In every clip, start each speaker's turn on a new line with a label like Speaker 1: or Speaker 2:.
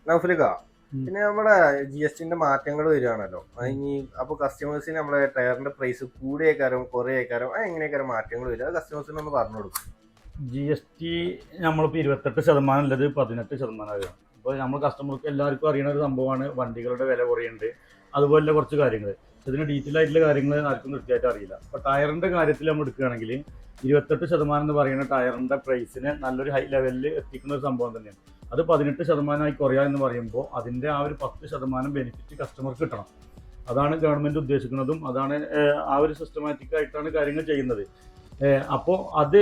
Speaker 1: നൗഫലിക്ക പിന്നെ നമ്മുടെ GST മാറ്റങ്ങൾ വരികയാണല്ലോ ഇനി അപ്പൊ കസ്റ്റമേഴ്സിന് നമ്മളെ ടയറിന്റെ പ്രൈസ് കൂടിയേക്കാരും കുറേയേക്കാരും എങ്ങനെയൊക്കെ മാറ്റങ്ങൾ വരിക കസ്റ്റമേഴ്സിന് ഒന്ന് പറഞ്ഞു കൊടുക്കും.
Speaker 2: GST നമ്മളിപ്പോൾ 28% ഉള്ളത് 18%. അപ്പോൾ നമ്മൾ കസ്റ്റമർക്ക് എല്ലാവർക്കും അറിയുന്ന ഒരു സംഭവമാണ് വണ്ടികളുടെ വില കുറയുന്നുണ്ട്, അതുപോലെ കുറച്ച് കാര്യങ്ങൾ. ഇതിന് ഡീറ്റെയിൽ ആയിട്ടുള്ള കാര്യങ്ങൾ ആർക്കും കൃത്യമായിട്ട് അറിയില്ല. അപ്പോൾ ടയറിൻ്റെ കാര്യത്തിൽ നമ്മൾ എടുക്കുകയാണെങ്കിൽ 28% എന്ന് പറയുന്ന ടയറിൻ്റെ പ്രൈസിനെ നല്ലൊരു ഹൈ ലെവലിൽ എത്തിക്കുന്ന ഒരു സംഭവം തന്നെയാണ്. അത് 18% കുറയുക എന്ന് പറയുമ്പോൾ അതിൻ്റെ ആ ഒരു 10% ബെനിഫിറ്റ് കസ്റ്റമർക്ക് കിട്ടണം. അതാണ് ഗവൺമെൻറ് ഉദ്ദേശിക്കുന്നതും, അതാണ് ആ ഒരു സിസ്റ്റമാറ്റിക് ആയിട്ടാണ് കാര്യങ്ങൾ ചെയ്യുന്നത്. അപ്പോൾ അത്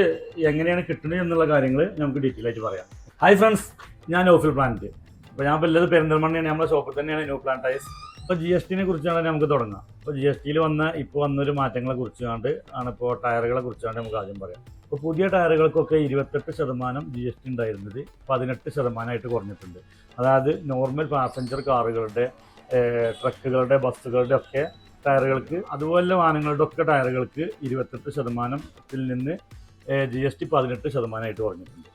Speaker 2: എങ്ങനെയാണ് കിട്ടുന്നത് എന്നുള്ള കാര്യങ്ങൾ നമുക്ക് ഡീറ്റെയിൽ ആയിട്ട് പറയാം. ഹായ് ഫ്രണ്ട്സ്, ഞാൻ നൗഫൽ പ്ലാന്റ്. അപ്പോൾ ഞാൻ ഇപ്പോൾ ഉള്ളത് പെരിന്തൽമണ്ണയാണ്, നമ്മുടെ ഷോപ്പിൽ തന്നെയാണ് ന്യൂ പ്ലാന്റ് ടൈസ്. ഇപ്പോൾ GST കുറിച്ചാണ് നമുക്ക് തുടങ്ങാം. ഇപ്പോൾ GST വന്നൊരു മാറ്റങ്ങളെ കുറിച്ചാണ്ട് ആണ് ഇപ്പോൾ ടയറുകളെ കുറിച്ചാണ് നമുക്ക് ആദ്യം പറയാം. ഇപ്പോൾ പുതിയ ടയറുകൾക്കൊക്കെ 28% GST ഉണ്ടായിരുന്നത് 18% കുറഞ്ഞിട്ടുണ്ട്. അതായത് നോർമൽ പാസഞ്ചർ കാറുകളുടെ, ട്രക്കുകളുടെ, ബസ്സുകളുടെ ഒക്കെ ടയറുകൾക്ക്, അതുപോലെ വാഹനങ്ങളുടെ ഒക്കെ ടയറുകൾക്ക് 28% നിന്ന് GST 18% കുറഞ്ഞിട്ടുണ്ട്.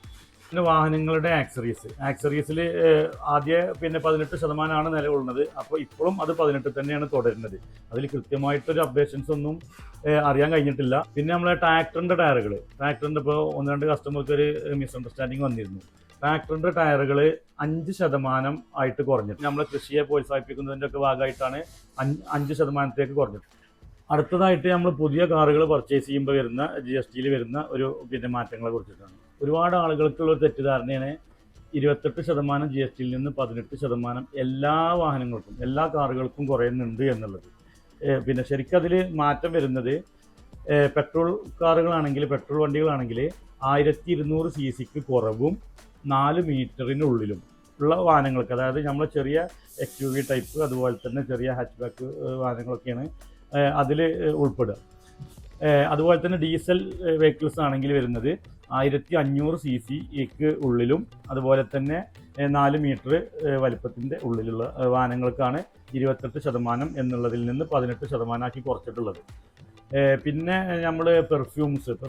Speaker 2: പിന്നെ വാഹനങ്ങളുടെ ആക്സറീസിൽ ആദ്യം 18% നിലകൊള്ളുന്നത്. അപ്പോൾ ഇപ്പോഴും അത് 18 തന്നെയാണ് തുടരുന്നത്. അതിൽ കൃത്യമായിട്ടൊരു അപ്ഡേഷൻസ് ഒന്നും അറിയാൻ കഴിഞ്ഞിട്ടില്ല. പിന്നെ നമ്മളെ ട്രാക്ടറിൻ്റെ ഇപ്പോൾ 1-2 കസ്റ്റമർക്ക് ഒരു മിസ്അണ്ടർസ്റ്റാൻഡിങ് വന്നിരുന്നു. ട്രാക്ടറിൻ്റെ ടയറുകൾ 5% ആയിട്ട് കുറഞ്ഞിട്ട്, നമ്മളെ കൃഷിയെ പ്രോത്സാഹിപ്പിക്കുന്നതിൻ്റെ ഒക്കെ ഭാഗമായിട്ടാണ് 5% കുറഞ്ഞിട്ട്. അടുത്തതായിട്ട് നമ്മൾ പുതിയ കാറുകൾ പർച്ചേസ് ചെയ്യുമ്പോൾ വരുന്ന GST വരുന്ന ഒരു മാറ്റങ്ങളെ കുറിച്ചിട്ടാണ്. ഒരുപാട് ആളുകൾക്കുള്ള തെറ്റിദ്ധാരണയാണ് 28% GST നിന്ന് 18% എല്ലാ വാഹനങ്ങൾക്കും, എല്ലാ കാറുകൾക്കും കുറയുന്നുണ്ട് എന്നുള്ളത്. പിന്നെ ശരിക്കും അതിൽ മാറ്റം വരുന്നത് പെട്രോൾ വണ്ടികളാണെങ്കിൽ 1200 cc കുറവും 4 മീറ്ററിനുള്ളിലും ഉള്ള വാഹനങ്ങൾക്ക്, അതായത് നമ്മൾ ചെറിയ XUV ടൈപ്പ്, അതുപോലെ തന്നെ ചെറിയ ഹാച്ച് ബാക്ക് വാഹനങ്ങളൊക്കെയാണ് അതിൽ ഉൾപ്പെടുക. അതുപോലെ തന്നെ ഡീസൽ വെഹിക്കിൾസ് ആണെങ്കിൽ വരുന്നത് 1500 cc ഉള്ളിലും, അതുപോലെ തന്നെ 4 മീറ്റർ വലിപ്പത്തിൻ്റെ ഉള്ളിലുള്ള വാഹനങ്ങൾക്കാണ് 28% എന്നുള്ളതിൽ നിന്ന് 18% കുറച്ചിട്ടുള്ളത്. പിന്നെ നമ്മൾ പെർഫ്യൂംസ് ഒക്കെ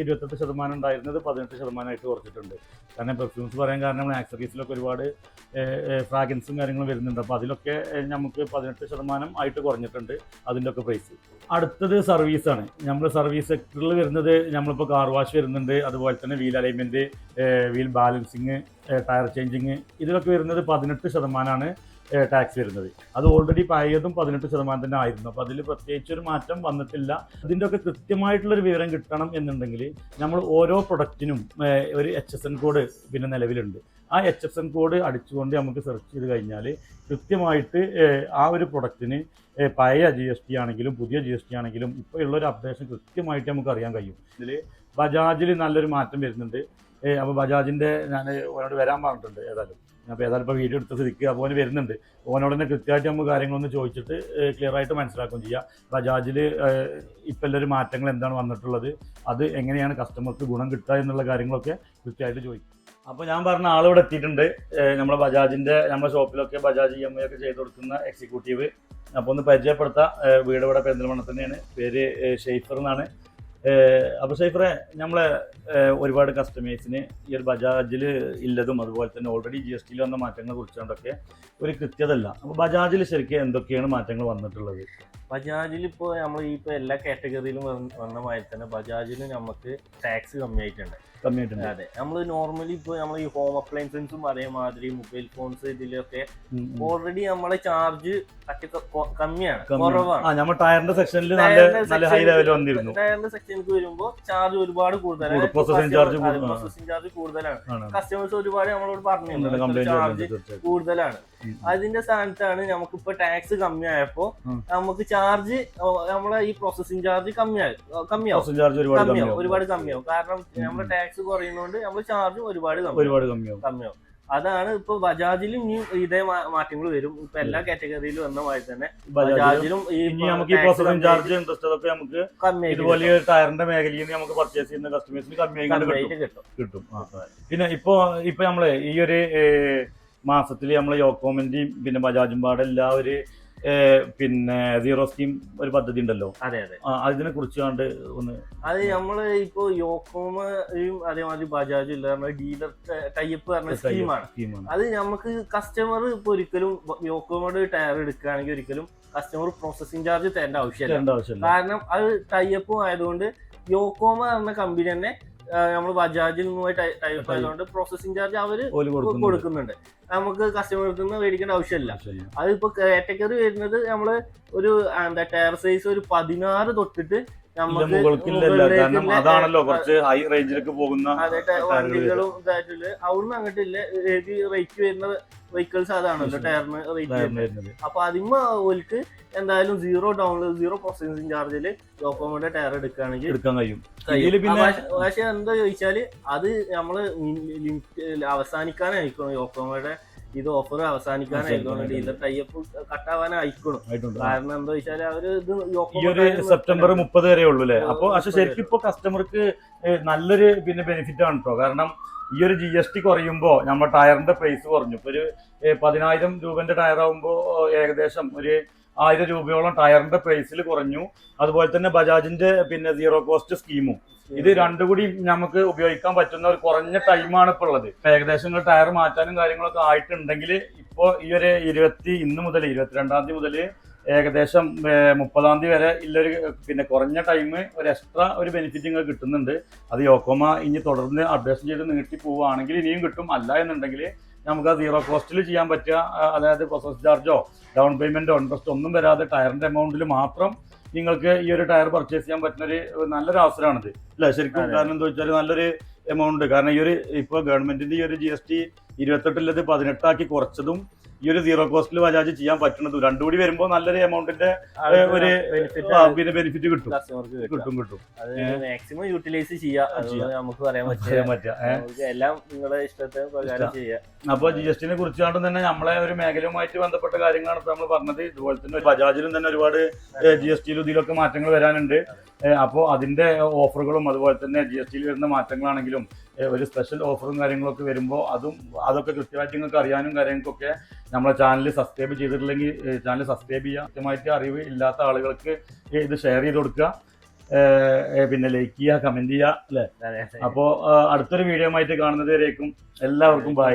Speaker 2: 28% ഉണ്ടായിരുന്നത് 18% കുറച്ചിട്ടുണ്ട്. കാരണം പെർഫ്യൂംസ് പറയാൻ കാരണം നമ്മൾ ആക്സറീസിലൊക്കെ ഒരുപാട് ഫ്രാഗ്രൻസും കാര്യങ്ങളും വരുന്നുണ്ട്. അപ്പോൾ അതിലൊക്കെ നമുക്ക് 18% കുറഞ്ഞിട്ടുണ്ട് അതിൻ്റെ ഒക്കെ പ്രൈസ്. അടുത്തത് സർവീസാണ്. നമ്മൾ സർവീസ് സെക്ടറിൽ വരുന്നത്, നമ്മളിപ്പോൾ കാർ വാഷ് വരുന്നുണ്ട്, അതുപോലെ തന്നെ wheel alignment, wheel balancing, tyre changing, ഇതിലൊക്കെ വരുന്നത് 18% ടാക്സ് വരുന്നത്. അത് ഓൾറെഡി പഴയതും 18% തന്നെ ആയിരുന്നു. അപ്പോൾ അതിൽ പ്രത്യേകിച്ചൊരു മാറ്റം വന്നിട്ടില്ല. ഇതിൻ്റെ ഒക്കെ കൃത്യമായിട്ടുള്ളൊരു വിവരം കിട്ടണം എന്നുണ്ടെങ്കിൽ നമ്മൾ ഓരോ പ്രൊഡക്റ്റിനും ഒരു HSN കോഡ് നിലവിലുണ്ട്. ആ HSN കോഡ് അടിച്ചുകൊണ്ട് നമുക്ക് സെർച്ച് ചെയ്ത് കഴിഞ്ഞാൽ കൃത്യമായിട്ട് ആ ഒരു പ്രൊഡക്റ്റിന് പഴയ GST ആണെങ്കിലും പുതിയ GST ആണെങ്കിലും ഇപ്പോൾ ഉള്ളൊരു അപ്ഡേഷൻ കൃത്യമായിട്ട് നമുക്ക് അറിയാൻ കഴിയും. ഇതിൽ ബജാജിൽ നല്ലൊരു മാറ്റം വരുന്നുണ്ട്. അപ്പോൾ ബജാജിൻ്റെ ഞാൻ ഓനോട് വരാൻ പറഞ്ഞിട്ടുണ്ട്. അപ്പോൾ ഏതായാലും ഇപ്പോൾ വീഡിയോ എടുത്ത് സ്ഥിതിക്ക് അപ്പോൾ വരുന്നുണ്ട്. ഓനോട് തന്നെ കൃത്യമായിട്ട് നമുക്ക് കാര്യങ്ങളൊന്ന് ചോദിച്ചിട്ട് ക്ലിയർ ആയിട്ട് മനസ്സിലാക്കുകയും ചെയ്യാം. ബജാജിൽ ഇപ്പോൾ എല്ലാവരും മാറ്റങ്ങൾ എന്താണ് വന്നിട്ടുള്ളത്, അത് എങ്ങനെയാണ് കസ്റ്റമർക്ക് ഗുണം കിട്ടുക എന്നുള്ള കാര്യങ്ങളൊക്കെ കൃത്യമായിട്ട് ചോദിക്കും. അപ്പോൾ ഞാൻ പറഞ്ഞ ആളിവിടെ എത്തിയിട്ടുണ്ട്. നമ്മുടെ ബജാജിൻ്റെ, നമ്മുടെ ഷോപ്പിലൊക്കെ ബജാജ് EMI ഒക്കെ ചെയ്ത് കൊടുക്കുന്ന എക്സിക്യൂട്ടീവ്. അപ്പോൾ ഒന്ന് പരിചയപ്പെടുത്താം. വീട് ഇവിടെ പെരിന്തൽമണ്ണ തന്നെയാണ്. പേര് ഷെയ്ഫർ എന്നാണ്. അപ്പോൾ ഷെയ്ഫറെ, നമ്മളെ ഒരുപാട് കസ്റ്റമേഴ്സിന് ഈ ഒരു ബജാജിൽ ഇല്ലതും, അതുപോലെ തന്നെ ഓൾറെഡി GST വന്ന മാറ്റങ്ങളെ കുറിച്ചുകൊണ്ടൊക്കെ ഒരു കൃത്യത അല്ല. അപ്പോൾ ബജാജിൽ ശരിക്കും എന്തൊക്കെയാണ് മാറ്റങ്ങൾ വന്നിട്ടുള്ളത്?
Speaker 1: ബജാജിൽ ഇപ്പോൾ നമ്മൾ എല്ലാ കാറ്റഗറിയിലും വന്ന മാതിരി തന്നെ ബജാജിൽ നമുക്ക് ടാക്സ് കമ്മിയായിട്ടുണ്ട്. അതെ, നമ്മൾ നോർമലി ഇപ്പോൾ നമ്മൾ ഈ ഹോം അപ്ലയൻസസും അതേമാതിരി മൊബൈൽ ഫോൺസ് ഇതിലൊക്കെ ഓൾറെഡി നമ്മളെ ചാർജ് കമ്മിയാണ്, കുറവാണ്.
Speaker 2: നമ്മൾ ടയറിന്റെ സെക്ഷനിൽ നല്ല ഹൈ ലെവൽ വന്നിരുന്നു.
Speaker 1: ടയറിന്റെ സെക്ഷനിലേക്ക് വരുമ്പോൾ ചാർജ് ഒരുപാട് കൂടുതലാണ്, പ്രോസസിംഗ് ചാർജ് കൂടുതലാണ്. കസ്റ്റമേഴ്സ് ഒരുപാട് നമ്മളോട് പറഞ്ഞിട്ടുണ്ട് ചാർജ് കൂടുതലാണ്. അതിന്റെ സ്ഥാനത്താണ് നമുക്കിപ്പോ ടാക്സ് കമ്മിയായപ്പോ നമുക്ക് ചാർജ്, നമ്മളെ ഈ പ്രോസസിംഗ് ചാർജ് കമ്മിയാവും, ഒരുപാട് കമ്മിയാവും. കാരണം നമ്മുടെ ടാക്സ് കുറയുന്നതുകൊണ്ട് നമ്മുടെ ചാർജ് ഒരുപാട് കമ്മിയാവും. അതാണ് ഇപ്പൊ ബജാജിലും ഇനി ഇതേ മാറ്റങ്ങൾ വരും. ഇപ്പൊ എല്ലാ കാറ്റഗറിയിലും വന്ന മാതിരി തന്നെ ബജാജിലും
Speaker 2: നമുക്ക് ഈ പ്രോസസിംഗ് ചാർജ് ഇൻട്രസ്റ്റ് ഒക്കെ നമുക്ക് ഇതുപോലെ ടയറിന്റെ മേഖലയിൽ നമുക്ക് പർച്ചേസ് ചെയ്യുന്ന കസ്റ്റമേഴ്സിന് കമ്മിയായിട്ട് കിട്ടും. പിന്നെ ഇപ്പൊ നമ്മള് ഈ ഒരു മാസത്തിൽ നമ്മളെ യോക്കോമിന്റെയും പിന്നെ ബജാജും പാടെ എല്ലാ ഒരു പിന്നെ സീറോ സ്കീം ഒരു പദ്ധതി ഉണ്ടല്ലോ.
Speaker 1: അതെ അതെ,
Speaker 2: അതിനെ കുറിച്ചാണ്ട് ഒന്ന്.
Speaker 1: അത് നമ്മള് ഇപ്പൊ യോക്കോമയും അതേമാതിരി ബജാജും ഇല്ല ഡീലർ ടൈപ്പ് പറഞ്ഞ സ്കീമാണ്. അത് നമുക്ക് കസ്റ്റമർ ഇപ്പൊ ഒരിക്കലും യോക്കോമയുടെ ടയർ എടുക്കുകയാണെങ്കിൽ ഒരിക്കലും കസ്റ്റമർ പ്രോസസിംഗ് ചാർജ് തരേണ്ട ആവശ്യമില്ല. കാരണം അത് ടൈപ്പും ആയതുകൊണ്ട് യോക്കോമ എന്ന കമ്പനി തന്നെ നമ്മൾ ബജാജിൽ നിന്നുമായി ടൈപ്പ് ആയതുകൊണ്ട് പ്രോസസിംഗ് ചാർജ് അവര് കൊടുക്കുന്നുണ്ട്. നമുക്ക് കസ്റ്റമർക്ക് നിന്ന് മേടിക്കേണ്ട ആവശ്യമില്ല. അതിപ്പോ കാറ്റഗറി വരുന്നത് നമ്മള് ഒരു എന്താ ടയർ സൈസ് ഒരു 16 തൊട്ടിട്ട്
Speaker 2: അതാണല്ലോ കുറച്ച് ഹൈ റേഞ്ചിലേക്ക് പോകുന്ന
Speaker 1: വണ്ടികളും ഇതായിട്ടില്ല. അവിടുന്ന് അങ്ങോട്ടില്ല റേറ്റ് വരുന്ന വെഹിക്കിൾസ് അതാണല്ലോ ടയറിന് റേറ്റ് വരുന്നത്. അപ്പൊ അതിമ്മ ഓൽക്ക് എന്തായാലും സീറോ പ്രോസസിംഗ് ചാർജില് യോക്കോമയുടെ ടയർ എടുക്കുകയാണെങ്കിൽ
Speaker 2: എടുക്കാൻ കഴിയും.
Speaker 1: പക്ഷെ എന്താ ചോദിച്ചാല് അത് നമ്മള് അവസാനിക്കാനായിരിക്കണം. യോക്കോമയുടെ ഇത് ഓഫർ അവസാനിക്കാനായിരിക്കണം. ഡീലർ ടൈപ്പ് കട്ടാവാനായിരിക്കണം. കാരണം എന്താ വെച്ചാൽ അവര് ഇത്
Speaker 2: സെപ്റ്റംബർ 30 വരെ ഉള്ളൂ അല്ലേ? അപ്പൊ പക്ഷെ ശരിക്കും ഇപ്പൊ കസ്റ്റമർക്ക് നല്ലൊരു പിന്നെ ബെനിഫിറ്റ് ആണ് കേട്ടോ. കാരണം ഈ ഒരു GST കുറയുമ്പോൾ നമ്മുടെ ടയറിന്റെ പ്രൈസ് കുറഞ്ഞു. ഇപ്പൊ ഒരു 10,000 രൂപന്റെ ടയർ ആകുമ്പോൾ ഏകദേശം ഒരു 1000 രൂപയോളം ടയറിന്റെ പ്രൈസിൽ കുറഞ്ഞു. അതുപോലെ തന്നെ ബജാജിന്റെ പിന്നെ സീറോ കോസ്റ്റ് സ്കീമും ഇത് രണ്ടും കൂടി നമുക്ക് ഉപയോഗിക്കാൻ പറ്റുന്ന ഒരു കുറഞ്ഞ ടൈമാണ് ഇപ്പോൾ ഉള്ളത്. ഏകദേശം ടയർ മാറ്റാനും കാര്യങ്ങളൊക്കെ ആയിട്ടുണ്ടെങ്കിൽ ഇപ്പോൾ ഈ ഒരു ഇന്ന് മുതൽ 22-ാം തീയതി മുതൽ ഏകദേശം 30-ാം തീയതി വരെ ഇല്ലൊരു പിന്നെ കുറഞ്ഞ ടൈം ഒരു എക്സ്ട്രാ ഒരു ബെനിഫിറ്റ് നിങ്ങൾക്ക് കിട്ടുന്നുണ്ട്. അത് യോക്കോമ ഇനി തുടർന്ന് അപ്ഡേഷൻ ചെയ്ത് നീട്ടി പോവുകയാണെങ്കിൽ ഇനിയും കിട്ടും. അല്ല എന്നുണ്ടെങ്കിൽ നമുക്ക് ആ സീറോ കോസ്റ്റിൽ ചെയ്യാൻ പറ്റുക, അതായത് പ്രോസസ് ചാർജോ ഡൗൺ പേയ്മെന്റോ ഇൻട്രസ്റ്റ് ഒന്നും വരാതെ ടയറിന്റെ എമൗണ്ടിൽ മാത്രം നിങ്ങൾക്ക് ഈ ഒരു ടയർ പർച്ചേസ് ചെയ്യാൻ പറ്റുന്ന ഒരു നല്ലൊരു അവസരമാണിത് അല്ലേ ശരിക്കും? കാരണം എന്താ വെച്ചാൽ നല്ലൊരു എമൗണ്ട്. കാരണം ഈ ഒരു ഇപ്പോൾ ഗവൺമെന്റിന്റെ ഈ ഒരു GST 28 18 ആക്കി കുറച്ചതും ഈ ഒരു സീറോ കോസ്റ്റിൽ ബജാജ് ചെയ്യാൻ പറ്റുന്നതും രണ്ടും കൂടി വരുമ്പോൾ നല്ലൊരു എമൗണ്ടിന്റെ ഒരു ബെനിഫിറ്റ് കിട്ടും.
Speaker 1: മാക്സിമം യൂട്ടിലൈസ് ചെയ്യാം, നമുക്ക് പറയാൻ പറ്റുക. എല്ലാം നിങ്ങളുടെ ഇഷ്ടത്തിന് പ്രകാരം ചെയ്യാം.
Speaker 2: അപ്പൊ GST കുറിച്ചാണ്ട് തന്നെ നമ്മളെ ഒരു മേഖലയുമായിട്ട് ബന്ധപ്പെട്ട കാര്യങ്ങളാണ് ഇപ്പൊ നമ്മൾ പറഞ്ഞത്. ഇതുപോലെ തന്നെ ബജാജിലും തന്നെ ഒരുപാട് GSTയിലും ഇതിലൊക്കെ മാറ്റങ്ങൾ വരാനുണ്ട്. അപ്പോൾ അതിന്റെ ഓഫറുകളും അതുപോലെ തന്നെ GSTയിൽ വരുന്ന മാറ്റങ്ങളാണെങ്കിലും ഒരു സ്പെഷ്യൽ ഓഫറും കാര്യങ്ങളൊക്കെ വരുമ്പോൾ അതൊക്കെ കൃത്യമായിട്ട് നിങ്ങൾക്ക് അറിയാനും കാര്യങ്ങൾക്കൊക്കെ നമ്മളെ ചാനൽ സബ്സ്ക്രൈബ് ചെയ്തിട്ടില്ലെങ്കിൽ ചാനൽ സബ്സ്ക്രൈബ് ചെയ്യുക. കൃത്യമായിട്ട് അറിവ് ഇല്ലാത്ത ആളുകൾക്ക് ഇത് ഷെയർ ചെയ്ത് കൊടുക്കുക, പിന്നെ ലൈക്ക് ചെയ്യുക, കമന്റ് ചെയ്യുക അല്ലേ? അപ്പോൾ അടുത്തൊരു വീഡിയോ ആയിട്ട് കാണുന്നത് വരേക്കും എല്ലാവർക്കും ബൈ.